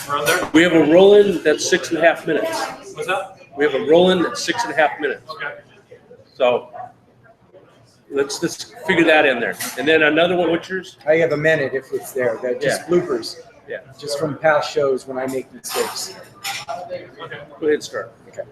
Around there? We have a roll-in that's 6.5 minutes. What's that? We have a roll-in that's 6.5 minutes. Okay. So let's figure that in there. And then another one, what's yours? I have a minute if it's there. They're just Yeah. bloopers. Yeah. Just from past shows when I make mistakes. Okay. Go ahead and start. Okay.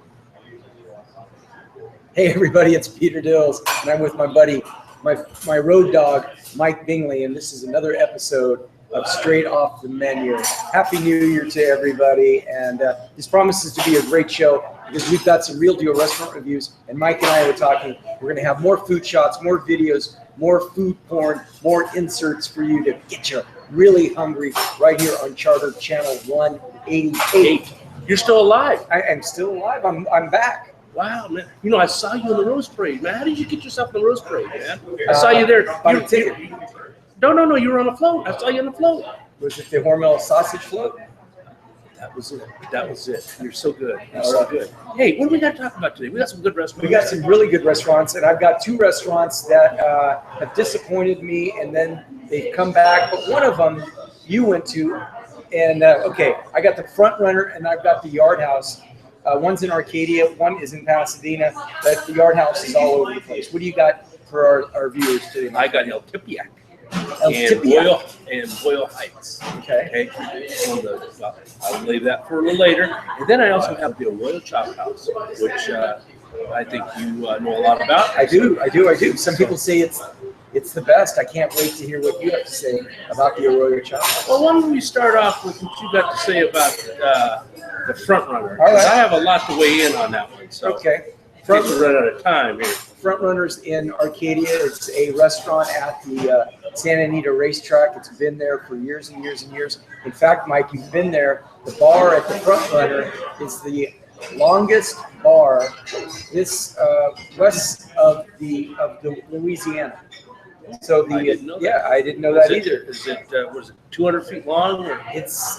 Hey everybody, it's Peter Dills, and I'm with my buddy, my road dog, Mike Bingley, and this is another episode of Straight Off the Menu. Happy New Year to everybody, and this promises to be a great show because we've got some real deal restaurant reviews, and Mike and I were talking, we're going to have more food shots, more videos, more food porn, more inserts for you to get you really hungry right here on Charter Channel 188. You're still alive. I am still alive. I'm back. Wow, man. You know, I saw you in the Rose Parade, man. How did you get yourself in the Rose Parade, man? I saw you there. By the ticket. No. You were on a float. I saw you on the float. Was it the Hormel sausage float? That was it. You're so good. You're so good. Hey, what do we got to talk about today? We got some good restaurants. We got some really good restaurants, and I've got two restaurants that have disappointed me, and then they've come back. But one of them you went to, and okay, I got the Front Runner, and I've got the Yard House. One's in Arcadia, one is in Pasadena, but the Yard House is all over the place. What do you got for our viewers today? I got El Tepeyac El Tepeyac. and Boyle Heights. Okay. I'll leave that for a little later. And then I also have the Arroyo Chop House, which I think you know a lot about. I do. Some people say it's the best. I can't wait to hear what you have to say about the Arroyo Chop House. Well, why don't we start off with what you got to say about the Front Runner? All right. I have a lot to weigh in on that one. So Okay. Front run out of time here. Front Runners in Arcadia. It's a restaurant at the Santa Anita racetrack. It's been there for years and years and years. In fact, Mike, you've been there. The bar at the Front Runner is the longest bar this west of the Louisiana. So I didn't know that. yeah, I didn't know that either. Is it was it 200 feet long? Or? It's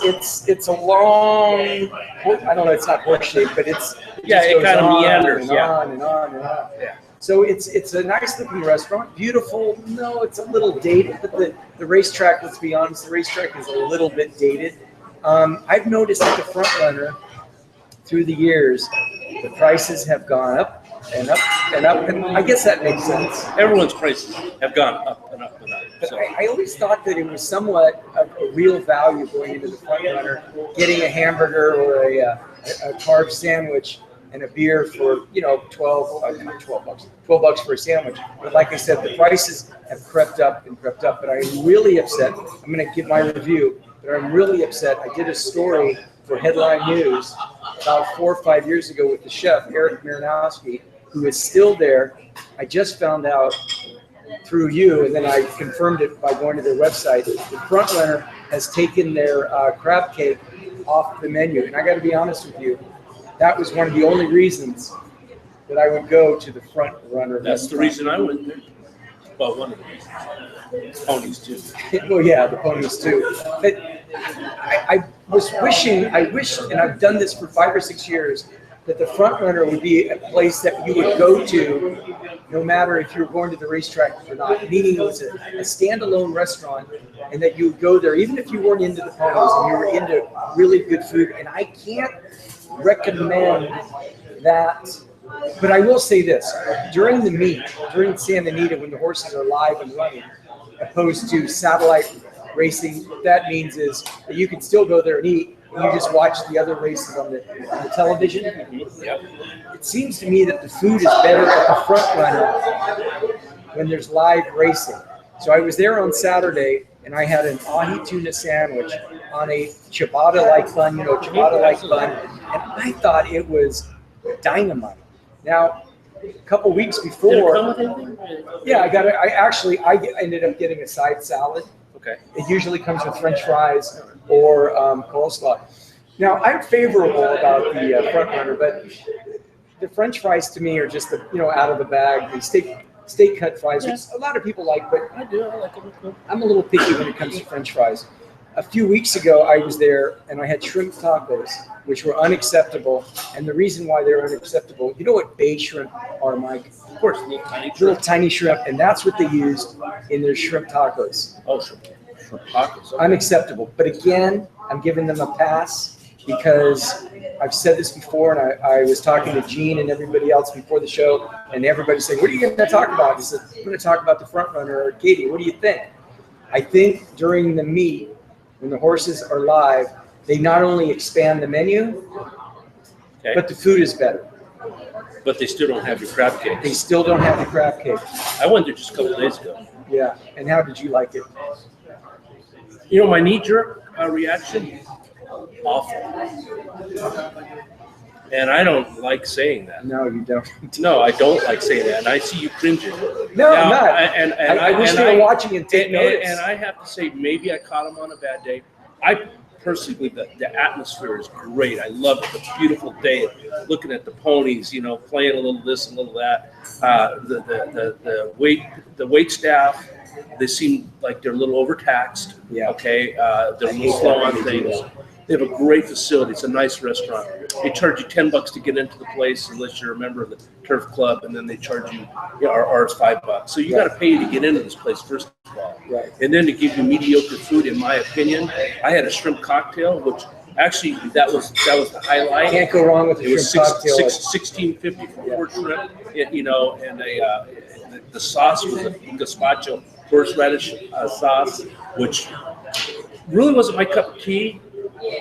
a long. I don't know. It's not horse shaped, but it's It kind of meanders. on and on and on. Yeah. So it's a nice looking restaurant, beautiful. No, it's a little dated, but the racetrack, let's be honest, the racetrack is a little bit dated. I've noticed at the Front Runner through the years, the prices have gone up and up and up, and I guess that makes sense. Everyone's prices have gone up and up and up. But So. I always thought that it was somewhat of a real value going into the Front Runner, getting a hamburger or a carb sandwich and a beer for, $12 for a sandwich. But like I said, the prices have crept up and crept up. But I'm really upset. I'm going to give my review, but I'm really upset. I did a story for Headline News about 4 or 5 years ago with the chef, Eric Marinowski, who is still there. I just found out through you, and then I confirmed it by going to their website. The Front Runner has taken their crab cake off the menu. And I got to be honest with you, that was one of the only reasons that I would go to the Front Runner. That's the reason I went there. Well, one of the reasons. Ponies too. Well, yeah, the ponies too. But I wish, and I've done this for 5 or 6 years, that the Front Runner would be a place that you would go to no matter if you're going to the racetrack or not, meaning it was a standalone restaurant, and that you would go there even if you weren't into the ponies and you were into really good food. And I can't recommend that, but I will say this: during the meet, during Santa Anita, when the horses are live and running, opposed to satellite racing, what that means is that you can still go there and eat, and you just watch the other races on the television. Yep. It seems to me that the food is better at the Front Runner when there's live racing. So I was there on Saturday, and I had an ahi tuna sandwich on a ciabatta-like bun, ciabatta-like bun, and I thought it was dynamite. Now, a couple weeks Did it before, come with anything? yeah, I ended up getting a side salad. Okay. It usually comes with French fries or coleslaw. Now, I'm favorable about the Front Runner, but the French fries to me are just out of the bag. The steak cut fries, which a lot of people like, but I do. I like it. I'm a little picky when it comes to French fries. A few weeks ago, I was there and I had shrimp tacos, which were unacceptable. And the reason why they're unacceptable, you know what bay shrimp are, Mike? Of course, little tiny Little shrimp. tiny shrimp, and that's what they used in their shrimp tacos. Oh, shrimp tacos. Okay. Unacceptable. But again, I'm giving them a pass because I've said this before, and I was talking to Gene and everybody else before the show, and everybody's saying, what are you going to talk about? I said, I'm going to talk about the front runner, Arcadia. What do you think? I think during the meet, when the horses are live, they not only expand the menu, but the food is better. But they still don't have your crab cakes. They still don't have the crab cake. I went there just a couple of days ago. Yeah. And how did you like it? You know, my knee-jerk reaction, awful. And I don't like saying that. No, you don't. No, I don't like saying that. And I see you cringing. No, I'm not. I wish they were watching and take notice. And I have to say, maybe I caught him on a bad day. I personally believe that the atmosphere is great. I love it. It's a beautiful day. Looking at the ponies, you know, playing a little this, a little that. The wait staff, they seem like they're a little overtaxed. Yeah. Okay. They're a little slow on things. They have a great facility. It's a nice restaurant. They charge you $10 to get into the place unless you're a member of the Turf Club, and then they charge you, ours $5. So you got to pay to get into this place first of all. Right. And then to give you mediocre food, in my opinion. I had a shrimp cocktail, which actually that was the highlight. Can't go wrong with a shrimp cocktail. $16.50 for shrimp, and the sauce was a gazpacho horseradish sauce, which really wasn't my cup of tea,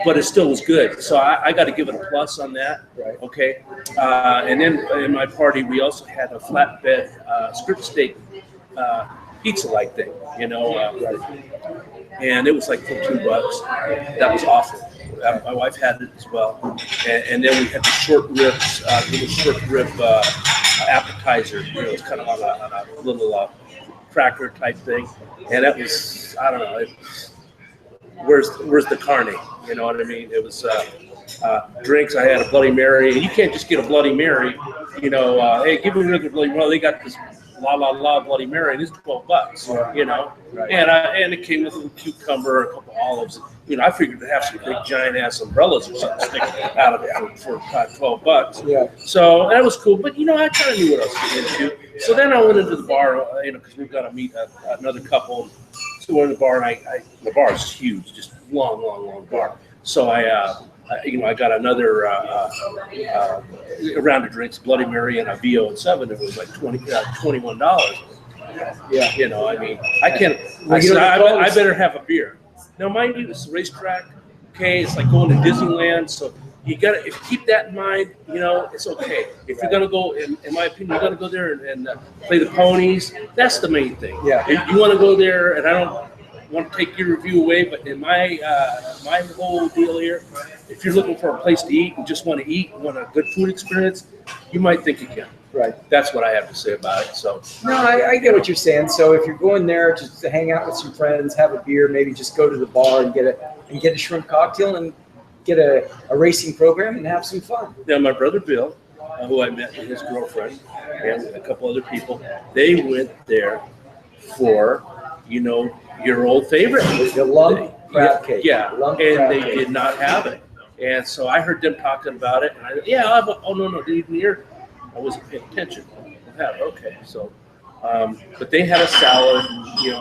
but it still was good. So I got to give it a plus on that. Right. Okay. And then in my party, we also had a flatbed strip steak pizza-like thing, and it was like $15. That was awful. My wife had it as well. And then we had the short ribs, little short rib appetizer. It's kind of on a little cracker type thing. And that was, I don't know, where's the carne? You know what I mean? It was drinks. I had a Bloody Mary. You can't just get a Bloody Mary. Hey, give me another Bloody Mary. Well, they got this la Bloody Mary, and it's $12. Right. And it came with a little cucumber, a couple olives. I figured to have some big giant ass umbrellas or something sticking out of it for $12. Yeah. So that was cool. But I kind of knew what I was getting into. So then I went into the bar, because we've got to meet another couple. So we're in the bar, and the bar is huge, just long bar. So I got another round of drinks, Bloody Mary and a VO and 7. It was like $21. Yeah, I can't. I better have a beer. Now, mind you, it's a racetrack. Okay, it's like going to Disneyland. So you gotta keep that in mind. It's okay. If you're gonna go, in my opinion, you're gonna go there and play the ponies. That's the main thing. Yeah. If you want to go there, and I don't want to take your review away, but in my whole deal here, if you're looking for a place to eat and just want to eat, want a good food experience, you might think again. Right. That's what I have to say about it. So no, I get what you're saying. So if you're going there just to hang out with some friends, have a beer, maybe just go to the bar and get a shrimp cocktail and get a racing program and have some fun. Now, my brother Bill, who I met with his girlfriend and a couple other people, they went there for, your old favorite. The lump crab cake. Yeah, and they did not have it. And so I heard them talking about it. And oh, no, didn't even hear. I wasn't paying attention. Okay, so, but they had a salad,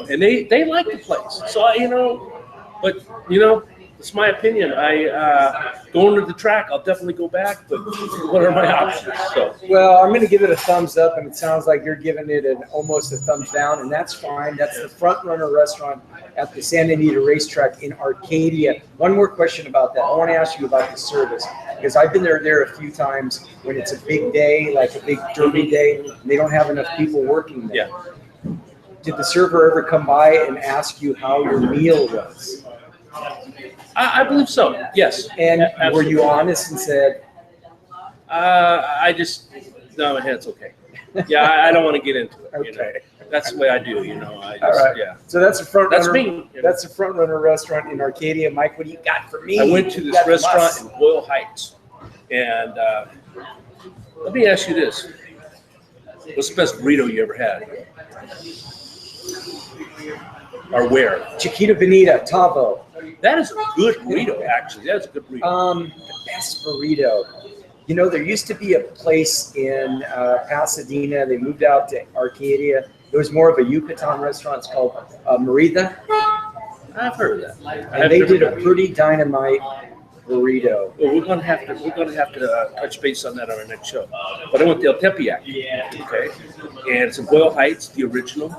and they liked the place. So, but, it's my opinion. Going to the track, I'll definitely go back, but what are my options? So. Well, I'm going to give it a thumbs up, and it sounds like you're giving it almost a thumbs down, and that's fine. That's the Front Runner restaurant at the Santa Anita Racetrack in Arcadia. One more question about that. I want to ask you about the service, because I've been there a few times when it's a big day, like a big derby day, and they don't have enough people working there. Yeah. Did the server ever come by and ask you how your meal was? I believe so, yes. And absolutely. Were you honest and said? No, it's okay. Yeah, I don't want to get into it. Okay. That's the way I do, All right. Yeah. So that's a Front Runner. That's me. That's a Front Runner restaurant in Arcadia. Mike, what do you got for me? I went to this restaurant in Boyle Heights, and let me ask you this. What's the best burrito you ever had? Or where? Chiquita Bonita, Tavo. That is a good burrito, actually. That is a good burrito. The best burrito. There used to be a place in Pasadena. They moved out to Arcadia. It was more of a Yucatan restaurant. It's called Merida. I've heard of that. And they did a pretty dynamite burrito. Well, we're gonna have to touch base on that on our next show. But I went to El Tepeyac, okay, and it's in Boyle Heights, the original,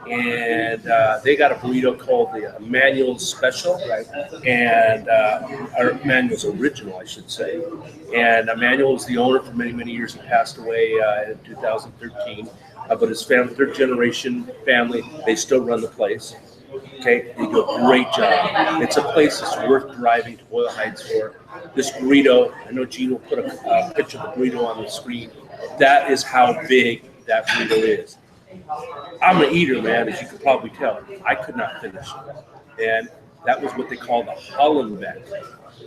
and they got a burrito called the Manuel's Special, right? And or Manuel's Original, I should say. And Manuel was the owner for many years. He passed away in 2013. But his family, third generation family, they still run the place. Okay, they do a great job. It's a place that's worth driving to Boyle Heights for. This burrito, I know Gene will put a picture of the burrito on the screen. That is how big that burrito is. I'm an eater, man, as you can probably tell. I could not finish it. And that was what they call the Hollenbeck.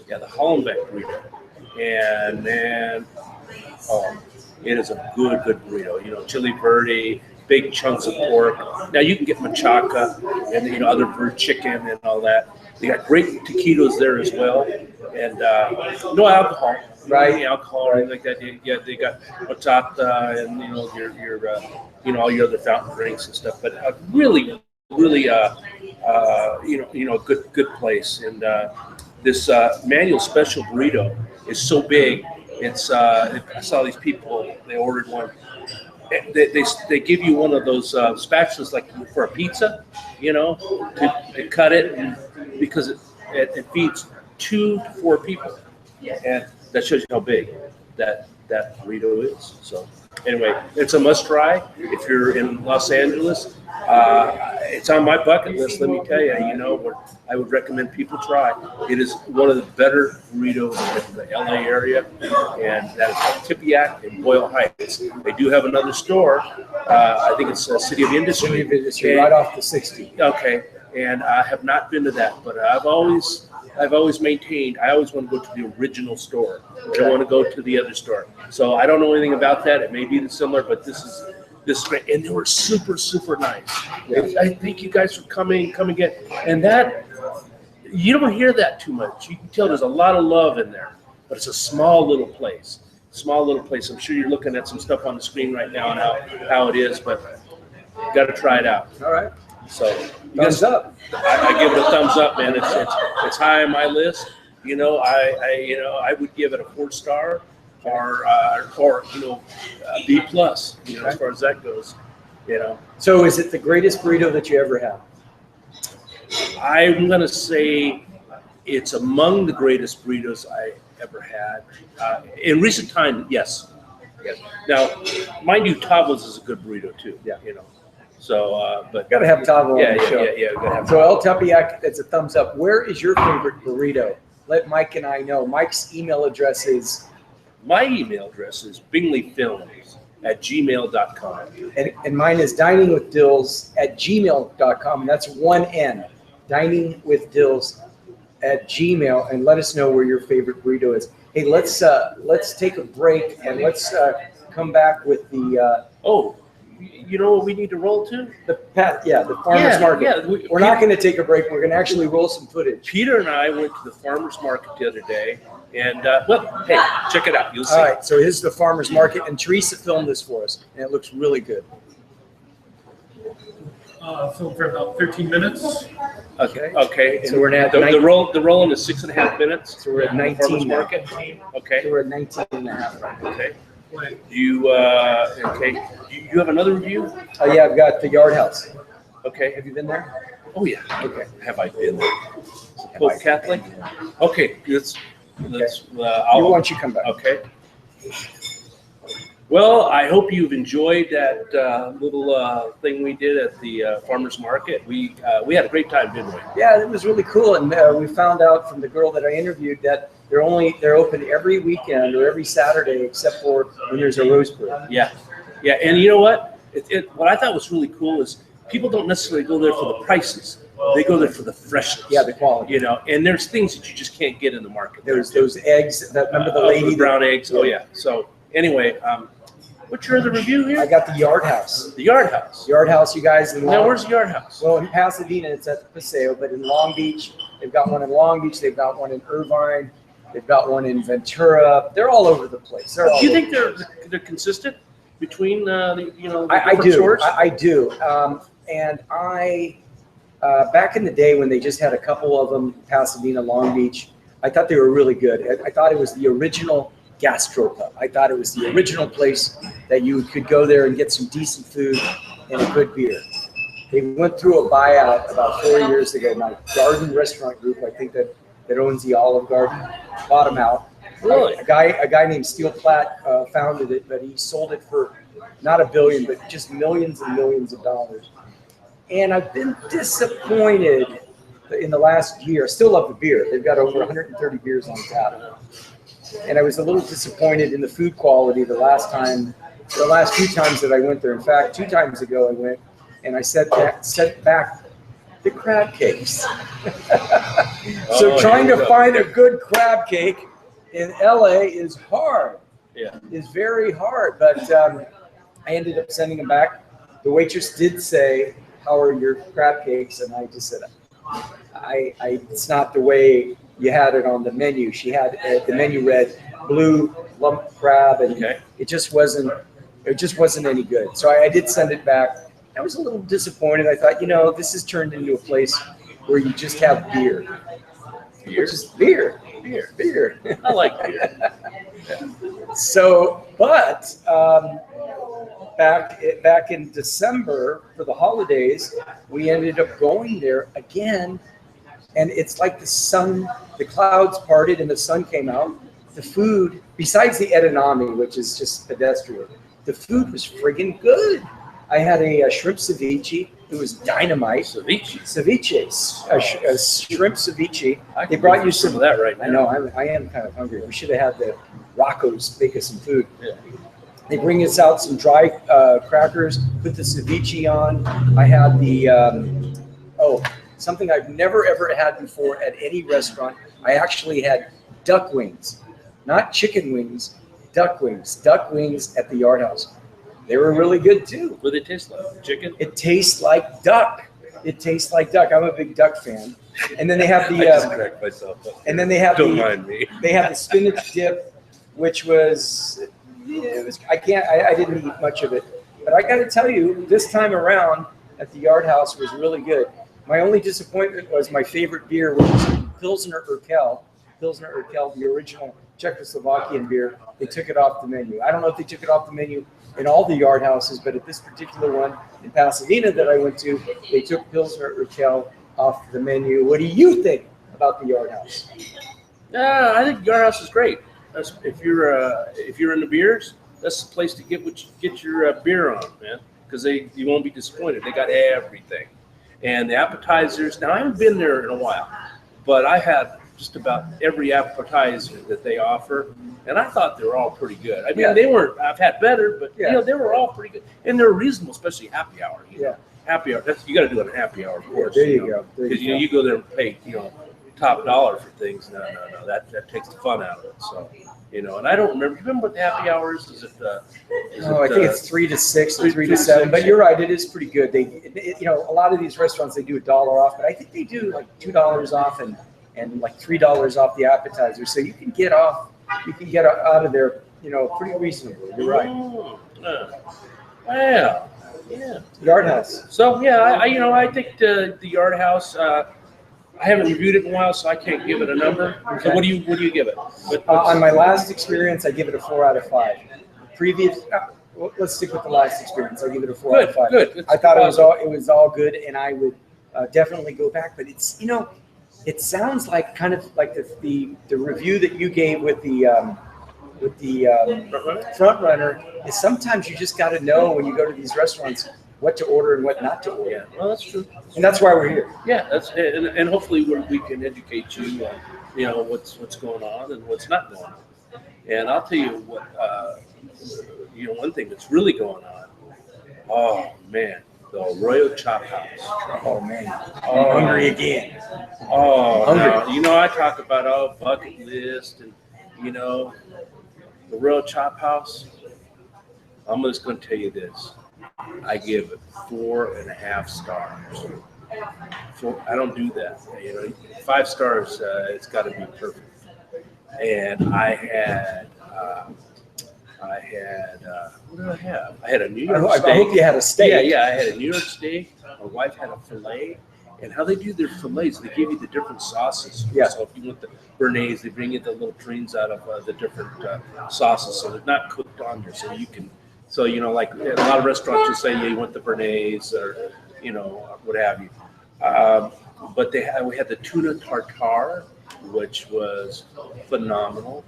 Yeah, the Hollenbeck burrito. And man, it is a good burrito. You know, chili verde, big chunks of pork. Now you can get machaca and other bird chicken and all that. They got great taquitos there as well, and no alcohol, right? Any alcohol or anything like that. Yeah, they got horchata and your all your other fountain drinks and stuff. But really, good place. And this Manuel Special burrito is so big. It's I saw these people. They ordered one. They give you one of those spatulas like for a pizza, to cut it, and because it feeds 2 to 4 people, and that shows you how big that burrito is. So anyway, it's a must try if you're in Los Angeles. It's on my bucket list. Let me tell you, what I would recommend people try. It is one of the better burritos in the LA area, and that is called Tepeyac in Boyle Heights. They do have another store. I think it's City of Industry. City of Industry, right off the 60. Okay, and I have not been to that, but I've always maintained I always want to go to the original store. I don't want to go to the other store. So I don't know anything about that. It may be similar, but this is great, and they were super nice. Yeah. I thank you guys for coming again. And that you don't hear that too much. You can tell there's a lot of love in there, but it's a small little place. I'm sure you're looking at some stuff on the screen right now and how it is, but you got to try it out. All right. So thumbs up. I give it a thumbs up, man. It's high on my list. I would give it a 4-star. Or B plus, as far as that goes, So is it the greatest burrito that you ever had? I'm gonna say it's among the greatest burritos I ever had. In recent time, yes. Now, mind you, Tavo's is a good burrito too. Yeah. So, but gotta have Tavo on the show. Yeah. Gotta have so El Tepeyac, it's a thumbs up. Where is your favorite burrito? Let Mike and I know. Mike's email address is. My email address is bingleyfilms@gmail.com. And mine is diningwithdills@gmail.com. And that's 1 N. Diningwithdills@gmail. And let us know where your favorite burrito is. Hey, let's take a break and let's come back with the. You know what we need to roll to? The farmer's market. Yeah, we're not going to take a break. We're going to actually roll some footage. Peter and I went to the farmer's market the other day, and hey, check it out. You'll see. All right, so here's the farmer's market, and Teresa filmed this for us, and it looks really good. Film for about 13 minutes. Okay. So we're at the rolling is 6.5 minutes. So we're at 19 farmer's now. market. Okay. So we're at 19 and a half. Okay. You have another review? Yeah, I've got the Yard House. Okay. Have you been there? Oh yeah. Okay. Have I been there? Pope Catholic? Okay. Let's Why don't you come back? Okay. Well, I hope you've enjoyed that little thing we did at the farmer's market. We had a great time, didn't we? Yeah, it was really cool, and we found out from the girl that I interviewed that they're open every weekend or every Saturday except for when there's a rose parade. Yeah, and you know what? What I thought was really cool is people don't necessarily go there for the prices. They go there for the freshness. Yeah, the quality. And there's things that you just can't get in the market. There's those eggs. Remember the lady? The brown eggs. Oh yeah. So anyway, what's your other review here? I got the Yard House. The Yard House. Yard House, you guys. Now, where's the Yard House? Well, in Pasadena, it's at the Paseo, but in Long Beach, they've got one in Long Beach. They've got one in Irvine. They've got one in Ventura. They're all over the place. Do you think they're consistent between the I do. stores? I do. And back in the day when they just had a couple of them, Pasadena, Long Beach, I thought they were really good. I thought it was the original gastropub. I thought it was the original place that you could go there and get some decent food and a good beer. They went through a buyout about 4 years ago. My Garden Restaurant Group, I think that owns the Olive Garden, bought them out. Really? A guy named Steel Platt founded it, but he sold it for not $1 billion, but just millions and millions of dollars. And I've been disappointed in the last year. I still love the beer. They've got over 130 beers on tap. And I was a little disappointed in the food quality the last few times that I went there. In fact, 2 times ago I went and I sent back the crab cakes. So trying to find a good crab cake in LA is hard. Yeah. Is very hard. But I ended up sending them back. The waitress did say, "How are your crab cakes?" And I just said, it's not the way you had it on the menu. She had the menu read blue lump crab, and it just wasn't any good. So I did send it back. I was a little disappointed. I thought, this has turned into a place where you just have beer. Just beer. I like beer. So, but back in December for the holidays, we ended up going there again, and it's like the clouds parted and the sun came out. The food, besides the edamame, which is just pedestrian, the food was friggin' good. I had a shrimp ceviche. It was dynamite. Ceviche. A shrimp ceviche. They brought you some of that right now. I know. I am kind of hungry. We should have had the Rocco's make us some food. Yeah. They bring us out some dry crackers, put the ceviche on. I had the, something I've never ever had before at any restaurant. I actually had duck wings, not chicken wings, duck wings. Duck wings at the Yard House. They were really good too. What do they taste like? Chicken? It tastes like duck. I'm a big duck fan. And then they have the. I just cracked myself up. And then they have Don't mind me. They have the spinach dip, which was. I didn't eat much of it, but I got to tell you, this time around at the Yard House was really good. My only disappointment was my favorite beer, which is Pilsner Urquell, the original Czechoslovakian beer. They took it off the menu. I don't know if they took it off the menu in all the Yard Houses, but at this particular one in Pasadena that I went to, they took Pilsner Urquell off the menu. What do you think about the Yard House? I think Yard House is great. If you're into beers, that's the place to get your beer on, man, because you won't be disappointed. They got everything, and the appetizers. Now I haven't been there in a while, but I had just about every appetizer that they offer, and I thought they were all pretty good. I mean, they weren't. I've had better, but they were all pretty good, and they're reasonable, especially happy hour. Happy hour. You got to do it on happy hour, of course. There you go. Because you go there and pay top dollar for things. No, that takes the fun out of it. So, and I don't remember. You remember what the happy hour is? Is it? I think it's 3 to 6 or 3 to 7. But you're right, it is pretty good. A lot of these restaurants they do $1 off, but I think they do like $2 off and like $3 off the appetizer. So you can get out of there, pretty reasonably. You're right. Wow. Yeah. Yard House. So I think the Yard House. I haven't reviewed it in a while, so I can't give it a number. Okay. So what do you give it? On my last experience, I give it a 4 out of 5. Let's stick with the last experience. I give it a 4 out of 5. Good. I thought it was all good, and I would definitely go back. But it's it sounds like kind of like the review that you gave with the front runner is sometimes you just got to know when you go to these restaurants what to order and what not to order. Yeah, well, that's true. And that's why we're here. Yeah, and hopefully we can educate you on, what's going on and what's not going on. And I'll tell you what, one thing that's really going on. Oh man, the Arroyo Chop House. Oh man, I'm hungry again. Oh, hungry. I talk about bucket list and the Arroyo Chop House. I'm just going to tell you this. I give it 4.5 stars. I don't do that. 5 stars. It's got to be perfect. And I had. What did I have? I had a New York steak. I hope you had a steak. Yeah. I had a New York steak. My wife had a filet, And how they do their fillets, they give you the different sauces. Yeah. So if you want the béarnaise, they bring you the little turns out of the different sauces, so they're not cooked on there. So you can, so you know, like a lot of restaurants will say, yeah, you want the béarnaise or you know what have you. But we had the tuna tartare, which was phenomenal,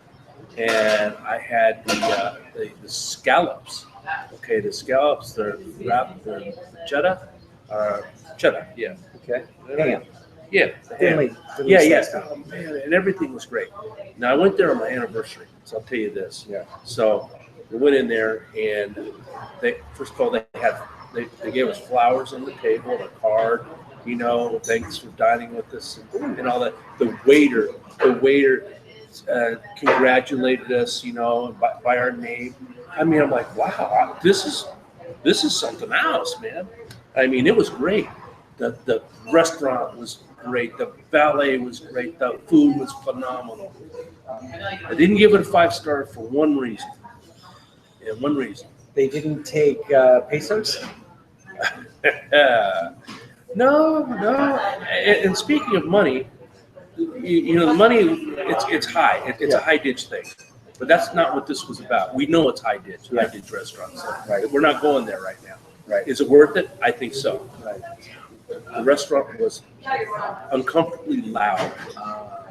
and I had the scallops. Okay, the scallops, they're wrapped in cheddar, yeah. Okay. Ham. Yeah, the ham. Finley Yeah. stuff. Oh, man, and everything was great. Now I went there on my anniversary, so I'll tell you this. Yeah. So we went in there, and they first of all they gave us flowers on the table and a card, you know, thanks for dining with us and all that. The waiter congratulated us, you know, by our name. I mean, I'm like, wow, this is something else, man. I mean, it was great. The restaurant was great. The valet was great. The food was phenomenal. I didn't give it a 5-star for one reason. Yeah, one reason. They didn't take pesos? No. And speaking of money, you know, the money, it's high. It's a high ditch thing. But that's not what this was about. We know it's high ditch restaurants. So Right. We're not going there right now. Right. Is it worth it? I think so. Right. The restaurant was uncomfortably loud.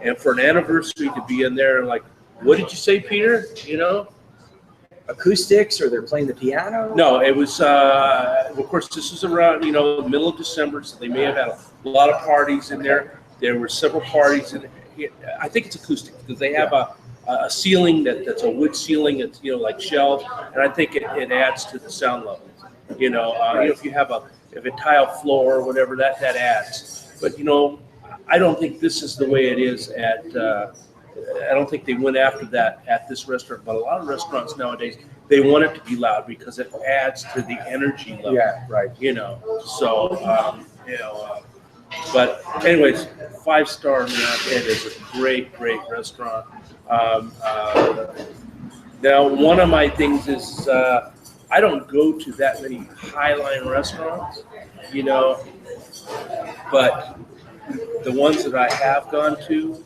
And for an anniversary to be in there, like, what did you say, Peter? You know? Acoustics, or they're playing the piano? No, it was, of course, this was around, you know, the middle of December, so they may have had a lot of parties in there. There were several parties, and I think it's acoustic because they have a ceiling that's a wood ceiling. It's, you know, like shelves, and I think it adds to the sound level. You know, if you have a tile floor or whatever, that adds. But you know, I don't think this is the way it is at. I don't think they went after that at this restaurant, but a lot of restaurants nowadays, they want it to be loud because it adds to the energy level. Yeah, right. You know, so you know. But anyways, 5-star, man. It is a great restaurant. Now, one of my things is I don't go to that many Highline restaurants, you know, but the ones that I have gone to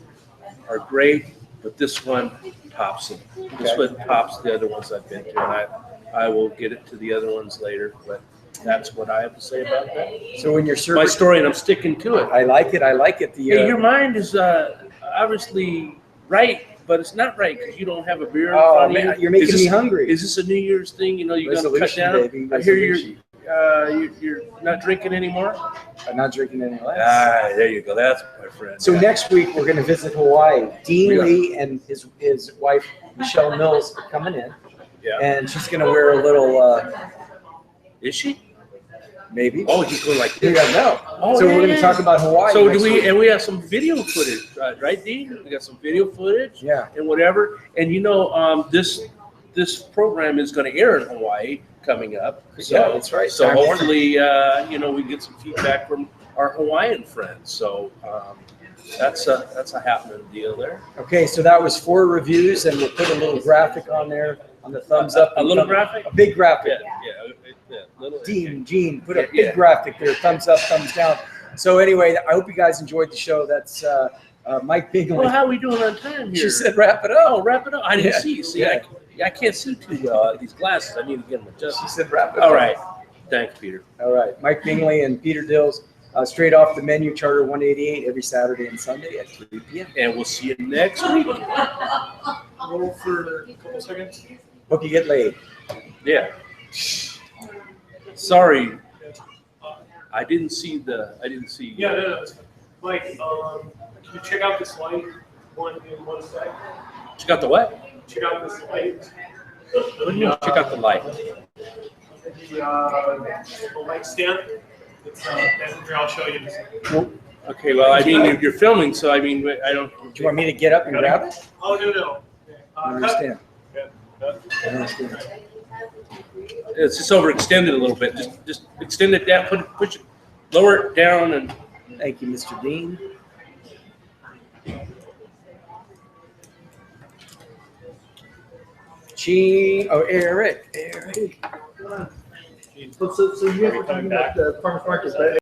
are great, but this one tops them. This one tops the other ones I've been to, and I will get it to the other ones later, but that's what I have to say about that. So when you're serving, My story, and I'm sticking to it. I like it. Hey, your mind is obviously right, but it's not right because you don't have a beer in Oh, front of man, you. you're making Is this- me hungry. Is this a New Year's thing? You know, you're going to cut Resolution, down? baby, I hear resolution. you're not drinking anymore? I'm not drinking any less. Ah, there you go. That's my friend. So Yeah. next week we're going to visit Hawaii. Dean Lee and his wife Michelle Mills are coming in, Yeah. and she's going to wear a little Is she? maybe. Oh, he's going like You this. don't know. Oh, So we're going yeah. to talk about Hawaii. So next week. we have some video footage, right, Dean? We got some video footage. Yeah. And whatever. And you know, this program is going to air in Hawaii coming up. So, Yeah, that's right. So Time Warner. hopefully, you know, we get some feedback from our Hawaiian friends. So that's a happening deal there. Okay, so that was 4 reviews, and we'll put a little graphic on there on the thumbs up. A little graphic? A big graphic. Yeah. Little. Gene, put a Yeah, big yeah. graphic there, thumbs up, thumbs down. So anyway, I hope you guys enjoyed the show. That's Mike Bingley. Well, how are we doing on time here? She said wrap it "Oh, up. wrap it up." I didn't Yeah. see. See, Yeah. I can't see too well. These glasses. I need to get them She adjusted. said wrap it All up. right. Thanks, Peter. All right. Mike Bingley and Peter Dills, straight off the menu, Charter 188, every Saturday and Sunday at 3 p.m. And we'll see you next week. Roll for a couple seconds. Hope you get laid. Yeah. Sorry. I didn't see. Yeah, no, it's fine. Mike, can you check out this light in one sec? Check out the what? Check out this light. What do you mean? Check out the light. The light stand. It's here, I'll show you this. Okay. Well, I mean, you're filming, so I mean, I don't. Do you want me to get up and grab it? Oh, no. I understand. Cut. I understand. It's just overextended a little bit. Just extend it down. Push it, lower it down, and. Thank you, Mr. Dean. Eric. So you have to talk about the farmer's market, right?